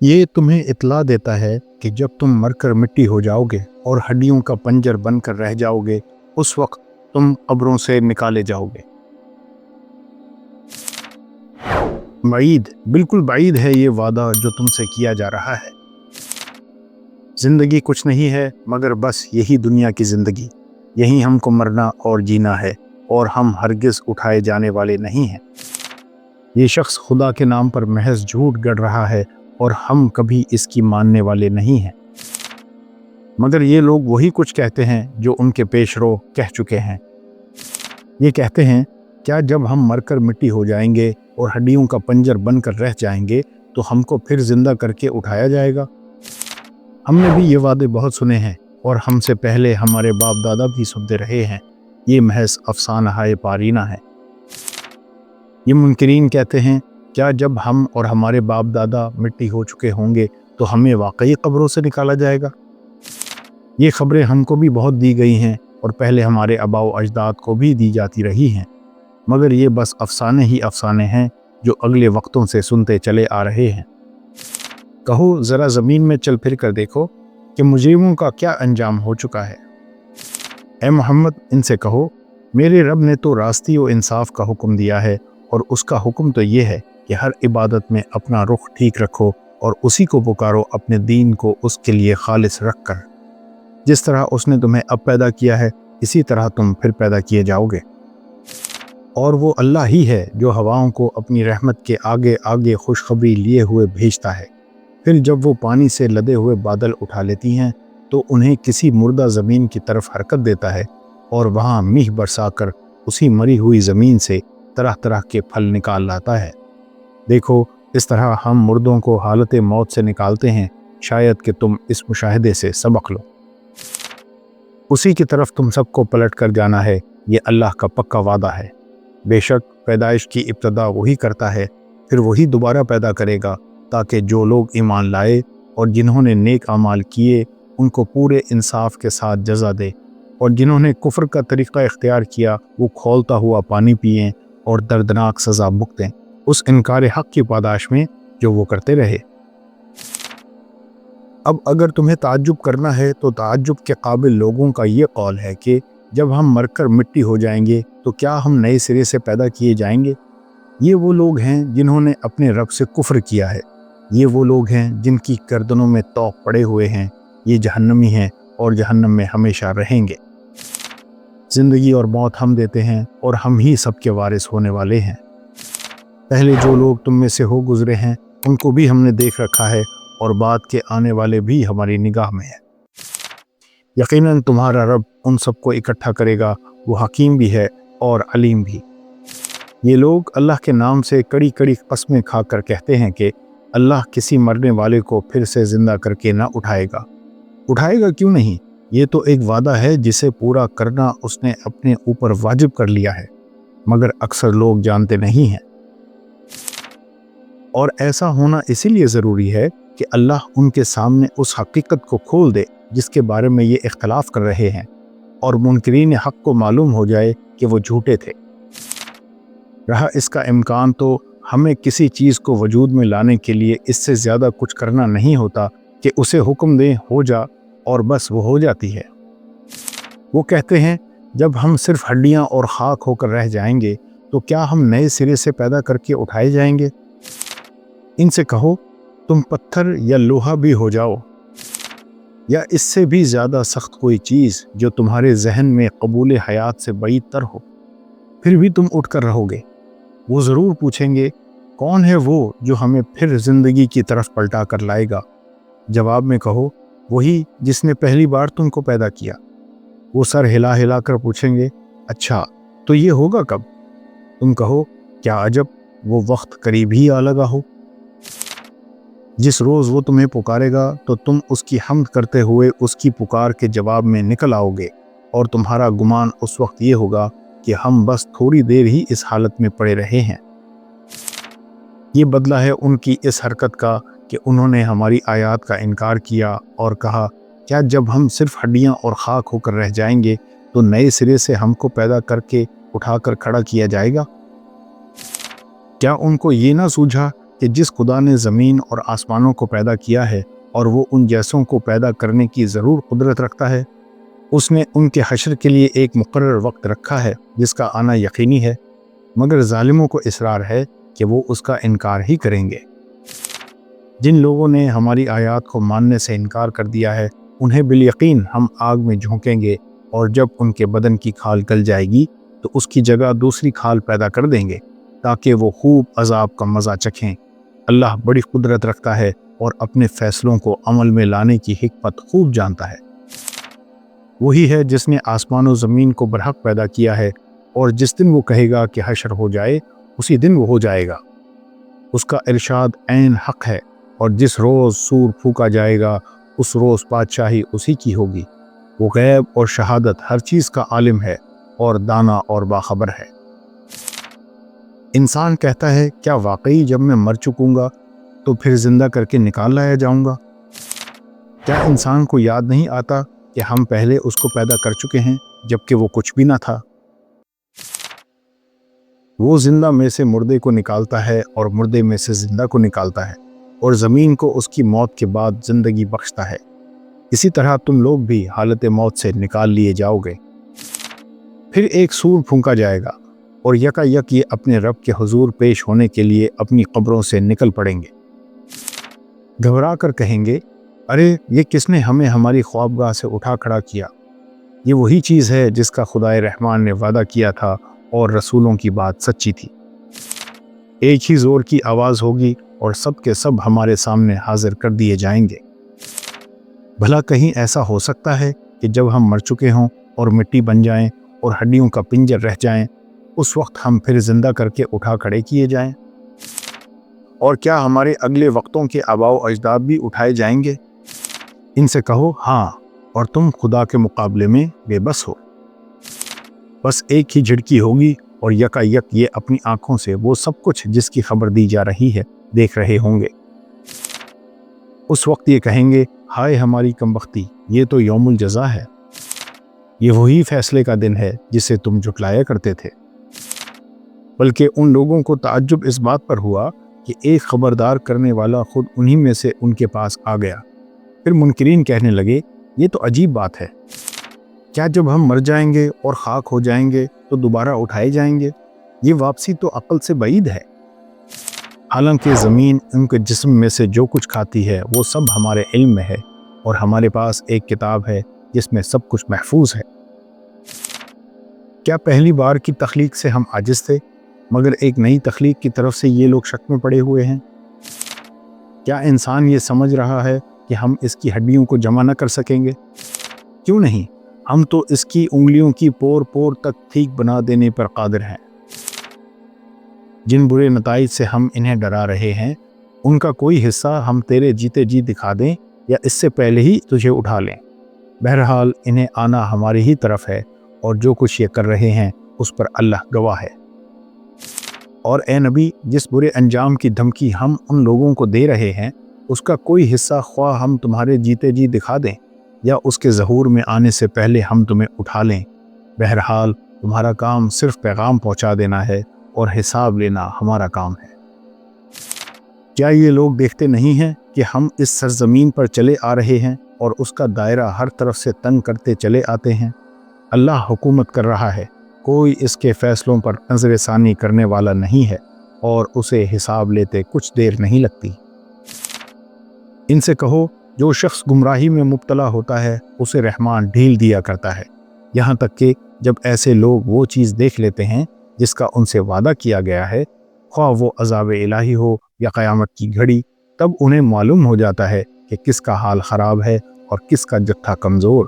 یہ تمہیں اطلاع دیتا ہے کہ جب تم مر کر مٹی ہو جاؤ گے اور ہڈیوں کا پنجر بن کر رہ جاؤ گے، اس وقت تم قبروں سے نکالے جاؤ گے۔ بعید، بالکل بعید ہے یہ وعدہ جو تم سے کیا جا رہا ہے۔ زندگی کچھ نہیں ہے مگر بس یہی دنیا کی زندگی، یہی ہم کو مرنا اور جینا ہے، اور ہم ہرگز اٹھائے جانے والے نہیں ہیں۔ یہ شخص خدا کے نام پر محض جھوٹ گڑھ رہا ہے اور ہم کبھی اس کی ماننے والے نہیں ہیں۔ مگر یہ لوگ وہی کچھ کہتے ہیں جو ان کے پیش رو کہہ چکے ہیں۔ یہ کہتے ہیں، کیا جب ہم مر کر مٹی ہو جائیں گے اور ہڈیوں کا پنجر بن کر رہ جائیں گے تو ہم کو پھر زندہ کر کے اٹھایا جائے گا؟ ہم نے بھی یہ وعدے بہت سنے ہیں اور ہم سے پہلے ہمارے باپ دادا بھی سنتے رہے ہیں، یہ محض افسانہ ہے پارینہ ہے۔ یہ منکرین کہتے ہیں، کیا جب ہم اور ہمارے باپ دادا مٹی ہو چکے ہوں گے تو ہمیں واقعی قبروں سے نکالا جائے گا؟ یہ خبریں ہم کو بھی بہت دی گئی ہیں اور پہلے ہمارے آباء و اجداد کو بھی دی جاتی رہی ہیں، مگر یہ بس افسانے ہی افسانے ہیں جو اگلے وقتوں سے سنتے چلے آ رہے ہیں۔ کہو ذرا زمین میں چل پھر کر دیکھو کہ مجرموں کا کیا انجام ہو چکا ہے۔ اے محمد، ان سے کہو، میرے رب نے تو راستی و انصاف کا حکم دیا ہے، اور اس کا حکم تو یہ ہے کہ ہر عبادت میں اپنا رخ ٹھیک رکھو اور اسی کو پکارو اپنے دین کو اس کے لیے خالص رکھ کر۔ جس طرح اس نے تمہیں اب پیدا کیا ہے اسی طرح تم پھر پیدا کیے جاؤ گے۔ اور وہ اللہ ہی ہے جو ہواؤں کو اپنی رحمت کے آگے آگے خوشخبری لیے ہوئے بھیجتا ہے، پھر جب وہ پانی سے لدے ہوئے بادل اٹھا لیتی ہیں تو انہیں کسی مردہ زمین کی طرف حرکت دیتا ہے، اور وہاں میہ برسا کر اسی مری ہوئی زمین سے طرح طرح کے پھل نکال لاتا ہے۔ دیکھو، اس طرح ہم مردوں کو حالت موت سے نکالتے ہیں، شاید کہ تم اس مشاہدے سے سبق لو۔ اسی کی طرف تم سب کو پلٹ کر جانا ہے، یہ اللہ کا پکا وعدہ ہے۔ بے شک پیدائش کی ابتدا وہی کرتا ہے، پھر وہی دوبارہ پیدا کرے گا، تاکہ جو لوگ ایمان لائے اور جنہوں نے نیک اعمال کیے ان کو پورے انصاف کے ساتھ جزا دے، اور جنہوں نے کفر کا طریقہ اختیار کیا وہ کھولتا ہوا پانی پئیں اور دردناک سزا بھگتیں اس انکار حق کی پاداش میں جو وہ کرتے رہے۔ اب اگر تمہیں تعجب کرنا ہے تو تعجب کے قابل لوگوں کا یہ قول ہے کہ جب ہم مر کر مٹی ہو جائیں گے تو کیا ہم نئے سرے سے پیدا کیے جائیں گے؟ یہ وہ لوگ ہیں جنہوں نے اپنے رب سے کفر کیا ہے، یہ وہ لوگ ہیں جن کی گردنوں میں طوق پڑے ہوئے ہیں، یہ جہنمی ہیں اور جہنم میں ہمیشہ رہیں گے۔ زندگی اور موت ہم دیتے ہیں اور ہم ہی سب کے وارث ہونے والے ہیں۔ پہلے جو لوگ تم میں سے ہو گزرے ہیں ان کو بھی ہم نے دیکھ رکھا ہے، اور بعد کے آنے والے بھی ہماری نگاہ میں ہیں۔ یقیناً تمہارا رب ان سب کو اکٹھا کرے گا، وہ حکیم بھی ہے اور علیم بھی۔ یہ لوگ اللہ کے نام سے کڑی کڑی قسمیں کھا کر کہتے ہیں کہ اللہ کسی مرنے والے کو پھر سے زندہ کر کے نہ اٹھائے گا۔ اٹھائے گا کیوں نہیں؟ یہ تو ایک وعدہ ہے جسے پورا کرنا اس نے اپنے اوپر واجب کر لیا ہے، مگر اکثر لوگ جانتے نہیں ہیں۔ اور ایسا ہونا اسی لیے ضروری ہے کہ اللہ ان کے سامنے اس حقیقت کو کھول دے جس کے بارے میں یہ اختلاف کر رہے ہیں، اور منکرین حق کو معلوم ہو جائے کہ وہ جھوٹے تھے۔ رہا اس کا امکان تو ہمیں کسی چیز کو وجود میں لانے کے لیے اس سے زیادہ کچھ کرنا نہیں ہوتا کہ اسے حکم دیں ہو جا، اور بس وہ ہو جاتی ہے۔ وہ کہتے ہیں، جب ہم صرف ہڈیاں اور خاک ہو کر رہ جائیں گے تو کیا ہم نئے سرے سے پیدا کر کے اٹھائے جائیں گے؟ ان سے کہو، تم پتھر یا لوہا بھی ہو جاؤ، یا اس سے بھی زیادہ سخت کوئی چیز جو تمہارے ذہن میں قبول حیات سے بعید تر ہو، پھر بھی تم اٹھ کر رہو گے۔ وہ ضرور پوچھیں گے، کون ہے وہ جو ہمیں پھر زندگی کی طرف پلٹا کر لائے گا؟ جواب میں کہو، وہی جس نے پہلی بار تم کو پیدا کیا۔ وہ سر ہلا ہلا کر پوچھیں گے، اچھا تو یہ ہوگا کب؟ تم کہو، کیا عجب، وہ وقت قریب ہی آ لگا ہو۔ جس روز وہ تمہیں پکارے گا تو تم اس کی حمد کرتے ہوئے اس کی پکار کے جواب میں نکل آؤ گے، اور تمہارا گمان اس وقت یہ ہوگا کہ ہم بس تھوڑی دیر ہی اس حالت میں پڑے رہے ہیں۔ یہ بدلہ ہے ان کی اس حرکت کا کہ انہوں نے ہماری آیات کا انکار کیا اور کہا، کیا جب ہم صرف ہڈیاں اور خاک ہو کر رہ جائیں گے تو نئے سرے سے ہم کو پیدا کر کے اٹھا کر کھڑا کیا جائے گا؟ کیا ان کو یہ نہ سوجھا کہ کہ جس خدا نے زمین اور آسمانوں کو پیدا کیا ہے اور وہ ان جیسوں کو پیدا کرنے کی ضرور قدرت رکھتا ہے، اس نے ان کے حشر کے لیے ایک مقرر وقت رکھا ہے جس کا آنا یقینی ہے، مگر ظالموں کو اصرار ہے کہ وہ اس کا انکار ہی کریں گے۔ جن لوگوں نے ہماری آیات کو ماننے سے انکار کر دیا ہے، انہیں بالیقین ہم آگ میں جھونکیں گے، اور جب ان کے بدن کی کھال گل جائے گی تو اس کی جگہ دوسری کھال پیدا کر دیں گے تاکہ وہ خوب عذاب کا مزہ چکھیں۔ اللہ بڑی قدرت رکھتا ہے اور اپنے فیصلوں کو عمل میں لانے کی حکمت خوب جانتا ہے۔ وہی ہے جس نے آسمان و زمین کو برحق پیدا کیا ہے، اور جس دن وہ کہے گا کہ حشر ہو جائے اسی دن وہ ہو جائے گا۔ اس کا ارشاد عین حق ہے، اور جس روز سور پھونکا جائے گا اس روز بادشاہی اسی کی ہوگی۔ وہ غیب اور شہادت ہر چیز کا عالم ہے اور دانا اور باخبر ہے۔ انسان کہتا ہے کیا واقعی جب میں مر چکوں گا تو پھر زندہ کر کے نکال لایا جاؤں گا؟ کیا انسان کو یاد نہیں آتا کہ ہم پہلے اس کو پیدا کر چکے ہیں جبکہ وہ کچھ بھی نہ تھا؟ وہ زندہ میں سے مردے کو نکالتا ہے اور مردے میں سے زندہ کو نکالتا ہے، اور زمین کو اس کی موت کے بعد زندگی بخشتا ہے۔ اسی طرح تم لوگ بھی حالت موت سے نکال لیے جاؤ گے۔ پھر ایک سور پھونکا جائے گا اور یکا یک یہ اپنے رب کے حضور پیش ہونے کے لیے اپنی قبروں سے نکل پڑیں گے۔ گھبرا کر کہیں گے، ارے یہ کس نے ہمیں ہماری خوابگاہ سے اٹھا کھڑا کیا؟ یہ وہی چیز ہے جس کا خدائے رحمان نے وعدہ کیا تھا اور رسولوں کی بات سچی تھی۔ ایک ہی زور کی آواز ہوگی اور سب کے سب ہمارے سامنے حاضر کر دیے جائیں گے۔ بھلا کہیں ایسا ہو سکتا ہے کہ جب ہم مر چکے ہوں اور مٹی بن جائیں اور ہڈیوں کا پنجر رہ جائیں، اس وقت ہم پھر زندہ کر کے اٹھا کھڑے کیے جائیں؟ اور کیا ہمارے اگلے وقتوں کے آباء و اجداد بھی اٹھائے جائیں گے؟ ان سے کہو ہاں، اور تم خدا کے مقابلے میں بے بس ہو۔ بس ایک ہی جھڑکی ہوگی اور یکا یک یہ اپنی آنکھوں سے وہ سب کچھ جس کی خبر دی جا رہی ہے دیکھ رہے ہوں گے۔ اس وقت یہ کہیں گے، ہائے ہماری کمبختی، یہ تو یوم الجزا ہے۔ یہ وہی فیصلے کا دن ہے جسے تم جھٹلایا کرتے تھے۔ بلکہ ان لوگوں کو تعجب اس بات پر ہوا کہ ایک خبردار کرنے والا خود انہی میں سے ان کے پاس آ گیا۔ پھر منکرین کہنے لگے، یہ تو عجیب بات ہے، کیا جب ہم مر جائیں گے اور خاک ہو جائیں گے تو دوبارہ اٹھائے جائیں گے؟ یہ واپسی تو عقل سے بعید ہے۔ حالانکہ زمین ان کے جسم میں سے جو کچھ کھاتی ہے وہ سب ہمارے علم میں ہے، اور ہمارے پاس ایک کتاب ہے جس میں سب کچھ محفوظ ہے۔ کیا پہلی بار کی تخلیق سے ہم عاجز تھے، مگر ایک نئی تخلیق کی طرف سے یہ لوگ شک میں پڑے ہوئے ہیں؟ کیا انسان یہ سمجھ رہا ہے کہ ہم اس کی ہڈیوں کو جمع نہ کر سکیں گے؟ کیوں نہیں، ہم تو اس کی انگلیوں کی پور پور تک ٹھیک بنا دینے پر قادر ہیں۔ جن برے نتائج سے ہم انہیں ڈرا رہے ہیں، ان کا کوئی حصہ ہم تیرے جیتے جی دکھا دیں یا اس سے پہلے ہی تجھے اٹھا لیں۔ بہرحال انہیں آنا ہماری ہی طرف ہے، اور جو کچھ یہ کر رہے ہیں اس پر اللہ گواہ ہے۔ اور اے نبی، جس برے انجام کی دھمکی ہم ان لوگوں کو دے رہے ہیں، اس کا کوئی حصہ خواہ ہم تمہارے جیتے جی دکھا دیں یا اس کے ظہور میں آنے سے پہلے ہم تمہیں اٹھا لیں، بہرحال تمہارا کام صرف پیغام پہنچا دینا ہے اور حساب لینا ہمارا کام ہے۔ کیا یہ لوگ دیکھتے نہیں ہیں کہ ہم اس سرزمین پر چلے آ رہے ہیں اور اس کا دائرہ ہر طرف سے تنگ کرتے چلے آتے ہیں؟ اللہ حکومت کر رہا ہے، کوئی اس کے فیصلوں پر نظر ثانی کرنے والا نہیں ہے، اور اسے حساب لیتے کچھ دیر نہیں لگتی۔ ان سے کہو، جو شخص گمراہی میں مبتلا ہوتا ہے اسے رحمان ڈھیل دیا کرتا ہے، یہاں تک کہ جب ایسے لوگ وہ چیز دیکھ لیتے ہیں جس کا ان سے وعدہ کیا گیا ہے، خواہ وہ عذاب الہی ہو یا قیامت کی گھڑی، تب انہیں معلوم ہو جاتا ہے کہ کس کا حال خراب ہے اور کس کا جتھا کمزور۔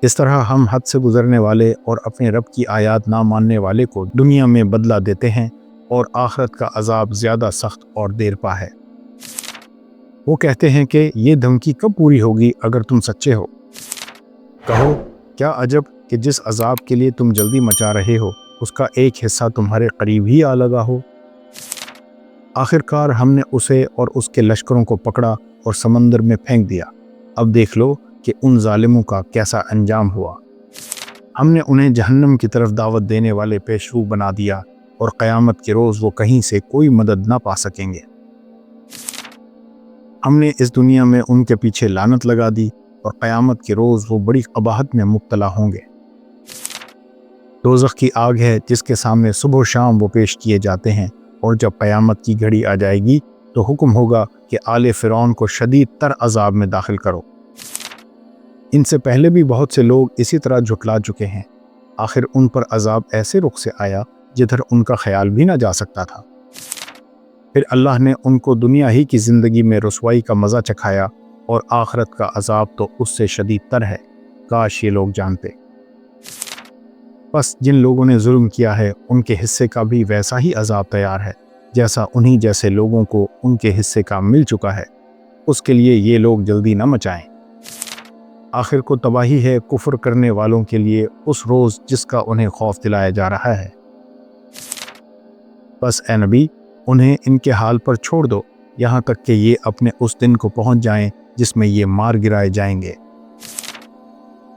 اس طرح ہم حد سے گزرنے والے اور اپنے رب کی آیات نہ ماننے والے کو دنیا میں بدلہ دیتے ہیں، اور آخرت کا عذاب زیادہ سخت اور دیر پا ہے۔ وہ کہتے ہیں کہ یہ دھمکی کب پوری ہوگی اگر تم سچے ہو؟ کہو، کیا عجب کہ جس عذاب کے لیے تم جلدی مچا رہے ہو اس کا ایک حصہ تمہارے قریب ہی آ لگا ہو۔ آخرکار ہم نے اسے اور اس کے لشکروں کو پکڑا اور سمندر میں پھینک دیا۔ اب دیکھ لو کہ ان ظالموں کا کیسا انجام ہوا۔ ہم نے انہیں جہنم کی طرف دعوت دینے والے پیشرو بنا دیا، اور قیامت کے روز وہ کہیں سے کوئی مدد نہ پا سکیں گے۔ ہم نے اس دنیا میں ان کے پیچھے لعنت لگا دی اور قیامت کے روز وہ بڑی قباحت میں مبتلا ہوں گے۔ دوزخ کی آگ ہے جس کے سامنے صبح و شام وہ پیش کیے جاتے ہیں، اور جب قیامت کی گھڑی آ جائے گی تو حکم ہوگا کہ آل فرعون کو شدید تر عذاب میں داخل کرو۔ ان سے پہلے بھی بہت سے لوگ اسی طرح جھٹلا چکے ہیں، آخر ان پر عذاب ایسے رخ سے آیا جدھر ان کا خیال بھی نہ جا سکتا تھا۔ پھر اللہ نے ان کو دنیا ہی کی زندگی میں رسوائی کا مزہ چکھایا، اور آخرت کا عذاب تو اس سے شدید تر ہے، کاش یہ لوگ جانتے۔ بس جن لوگوں نے ظلم کیا ہے ان کے حصے کا بھی ویسا ہی عذاب تیار ہے جیسا انہی جیسے لوگوں کو ان کے حصے کا مل چکا ہے، اس کے لیے یہ لوگ جلدی نہ مچائیں۔ آخر کو تباہی ہے کفر کرنے والوں کے لیے اس روز جس کا انہیں خوف دلایا جا رہا ہے۔ بس اے نبی، انہیں ان کے حال پر چھوڑ دو یہاں تک کہ یہ اپنے اس دن کو پہنچ جائیں جس میں یہ مار گرائے جائیں گے،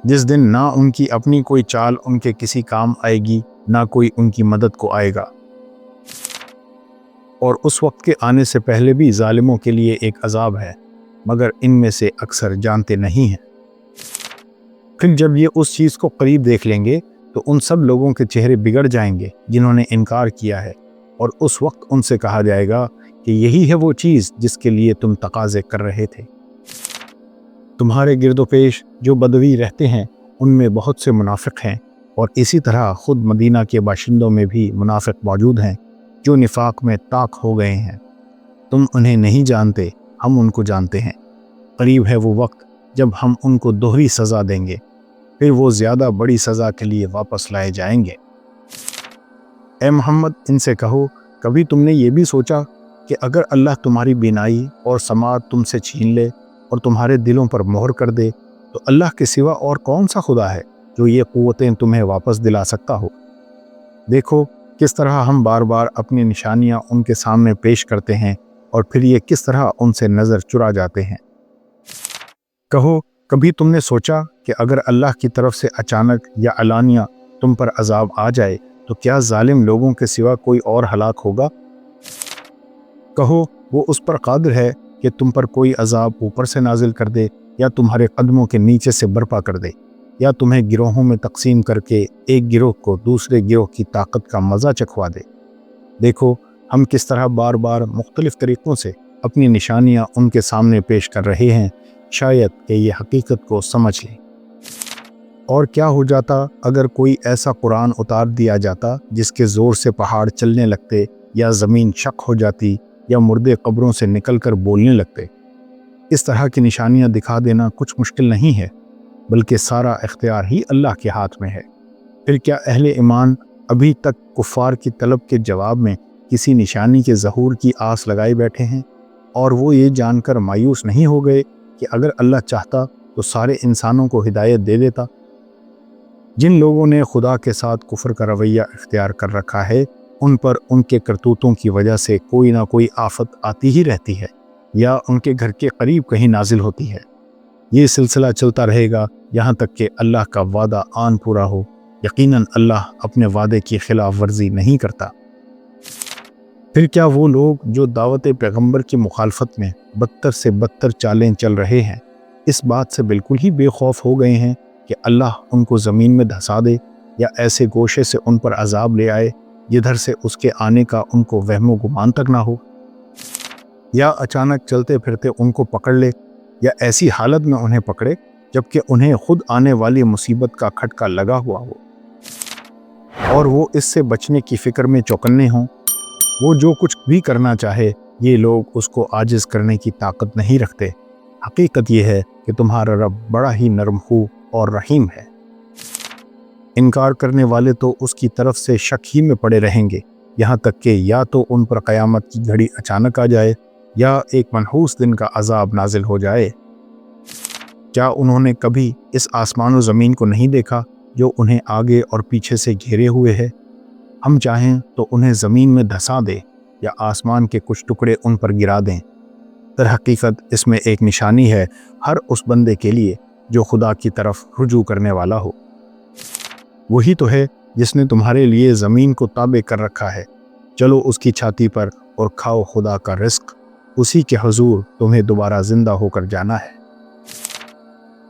جس دن نہ ان کی اپنی کوئی چال ان کے کسی کام آئے گی، نہ کوئی ان کی مدد کو آئے گا۔ اور اس وقت کے آنے سے پہلے بھی ظالموں کے لیے ایک عذاب ہے، مگر ان میں سے اکثر جانتے نہیں ہیں۔ پھر جب یہ اس چیز کو قریب دیکھ لیں گے تو ان سب لوگوں کے چہرے بگڑ جائیں گے جنہوں نے انکار کیا ہے، اور اس وقت ان سے کہا جائے گا کہ یہی ہے وہ چیز جس کے لیے تم تقاضے کر رہے تھے۔ تمہارے گرد و پیش جو بدوی رہتے ہیں ان میں بہت سے منافق ہیں، اور اسی طرح خود مدینہ کے باشندوں میں بھی منافق موجود ہیں جو نفاق میں طاق ہو گئے ہیں۔ تم انہیں نہیں جانتے، ہم ان کو جانتے ہیں۔ قریب ہے وہ وقت جب ہم ان کو دوہری سزا دیں گے، پھر وہ زیادہ بڑی سزا کے لیے واپس لائے جائیں گے۔ اے محمد، ان سے کہو، کبھی تم نے یہ بھی سوچا کہ اگر اللہ تمہاری بینائی اور سماعت تم سے چھین لے اور تمہارے دلوں پر مہر کر دے تو اللہ کے سوا اور کون سا خدا ہے جو یہ قوتیں تمہیں واپس دلا سکتا ہو؟ دیکھو کس طرح ہم بار بار اپنی نشانیاں ان کے سامنے پیش کرتے ہیں، اور پھر یہ کس طرح ان سے نظر چرا جاتے ہیں۔ کہو، کبھی تم نے سوچا کہ اگر اللہ کی طرف سے اچانک یا علانیہ تم پر عذاب آ جائے تو کیا ظالم لوگوں کے سوا کوئی اور ہلاک ہوگا؟ کہو، وہ اس پر قادر ہے کہ تم پر کوئی عذاب اوپر سے نازل کر دے، یا تمہارے قدموں کے نیچے سے برپا کر دے، یا تمہیں گروہوں میں تقسیم کر کے ایک گروہ کو دوسرے گروہ کی طاقت کا مزہ چکھوا دے۔ دیکھو ہم کس طرح بار بار مختلف طریقوں سے اپنی نشانیاں ان کے سامنے پیش کر رہے ہیں، شاید کہ یہ حقیقت کو سمجھ لیں۔ اور کیا ہو جاتا اگر کوئی ایسا قرآن اتار دیا جاتا جس کے زور سے پہاڑ چلنے لگتے، یا زمین شق ہو جاتی، یا مردے قبروں سے نکل کر بولنے لگتے۔ اس طرح کی نشانیاں دکھا دینا کچھ مشکل نہیں ہے، بلکہ سارا اختیار ہی اللہ کے ہاتھ میں ہے۔ پھر کیا اہل ایمان ابھی تک کفار کی طلب کے جواب میں کسی نشانی کے ظہور کی آس لگائے بیٹھے ہیں، اور وہ یہ جان کر مایوس نہیں ہو گئے کہ اگر اللہ چاہتا تو سارے انسانوں کو ہدایت دے دیتا؟ جن لوگوں نے خدا کے ساتھ کفر کا رویہ اختیار کر رکھا ہے، ان پر ان کے کرتوتوں کی وجہ سے کوئی نہ کوئی آفت آتی ہی رہتی ہے، یا ان کے گھر کے قریب کہیں نازل ہوتی ہے۔ یہ سلسلہ چلتا رہے گا یہاں تک کہ اللہ کا وعدہ آن پورا ہو۔ یقیناً اللہ اپنے وعدے کی خلاف ورزی نہیں کرتا۔ پھر کیا وہ لوگ جو دعوت پیغمبر کی مخالفت میں بدتر سے بدتر چالیں چل رہے ہیں، اس بات سے بالکل ہی بے خوف ہو گئے ہیں کہ اللہ ان کو زمین میں دھسا دے، یا ایسے گوشے سے ان پر عذاب لے آئے جدھر سے اس کے آنے کا ان کو وہم و گمان تک نہ ہو، یا اچانک چلتے پھرتے ان کو پکڑ لے، یا ایسی حالت میں انہیں پکڑے جبکہ انہیں خود آنے والی مصیبت کا کھٹکا لگا ہوا ہو، اور وہ اس سے بچنے کی فکر میں چوکنے ہوں۔ وہ جو کچھ بھی کرنا چاہے، یہ لوگ اس کو عاجز کرنے کی طاقت نہیں رکھتے۔ حقیقت یہ ہے کہ تمہارا رب بڑا ہی نرم خو اور رحیم ہے۔ انکار کرنے والے تو اس کی طرف سے شک ہی میں پڑے رہیں گے، یہاں تک کہ یا تو ان پر قیامت کی گھڑی اچانک آ جائے، یا ایک منحوس دن کا عذاب نازل ہو جائے۔ کیا انہوں نے کبھی اس آسمان و زمین کو نہیں دیکھا جو انہیں آگے اور پیچھے سے گھیرے ہوئے ہے؟ ہم چاہیں تو انہیں زمین میں دھسا دے، یا آسمان کے کچھ ٹکڑے ان پر گرا دیں۔ در حقیقت اس میں ایک نشانی ہے ہر اس بندے کے لیے جو خدا کی طرف رجوع کرنے والا ہو۔ وہی تو ہے جس نے تمہارے لیے زمین کو تابع کر رکھا ہے، چلو اس کی چھاتی پر اور کھاؤ خدا کا رزق، اسی کے حضور تمہیں دوبارہ زندہ ہو کر جانا ہے۔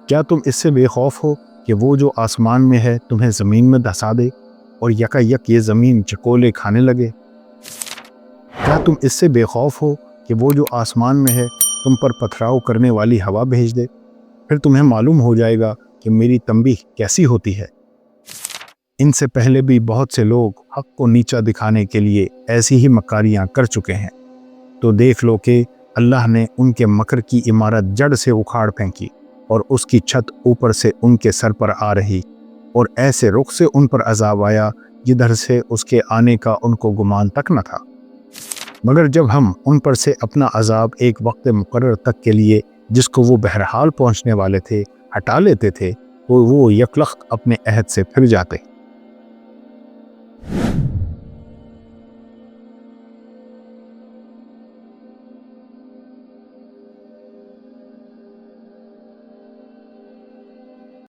کیا تم اس سے بے خوف ہو کہ وہ جو آسمان میں ہے تمہیں زمین میں دھسا دے اور یکا یک یہ زمین چکولے کھانے لگے؟ کیا تم اس سے بے خوف ہو کہ وہ جو آسمان میں ہے تم پر پتھراؤ کرنے والی ہوا بھیج دے؟ پھر تمہیں معلوم ہو جائے گا کہ میری تنبیہ کیسی ہوتی ہے۔ ان سے پہلے بھی بہت سے لوگ حق کو نیچا دکھانے کے لیے ایسی ہی مکاریاں کر چکے ہیں، تو دیکھ لو کہ اللہ نے ان کے مکر کی عمارت جڑ سے اکھاڑ پھینکی اور اس کی چھت اوپر سے ان کے سر پر آ رہی، اور ایسے رخ سے ان پر عذاب آیا جدھر سے اس کے آنے کا ان کو گمان تک نہ تھا۔ مگر جب ہم ان پر سے اپنا عذاب ایک وقت مقرر تک کے لیے جس کو وہ بہرحال پہنچنے والے تھے ہٹا لیتے تھے، تو وہ یکلخت اپنے عہد سے پھر جاتے۔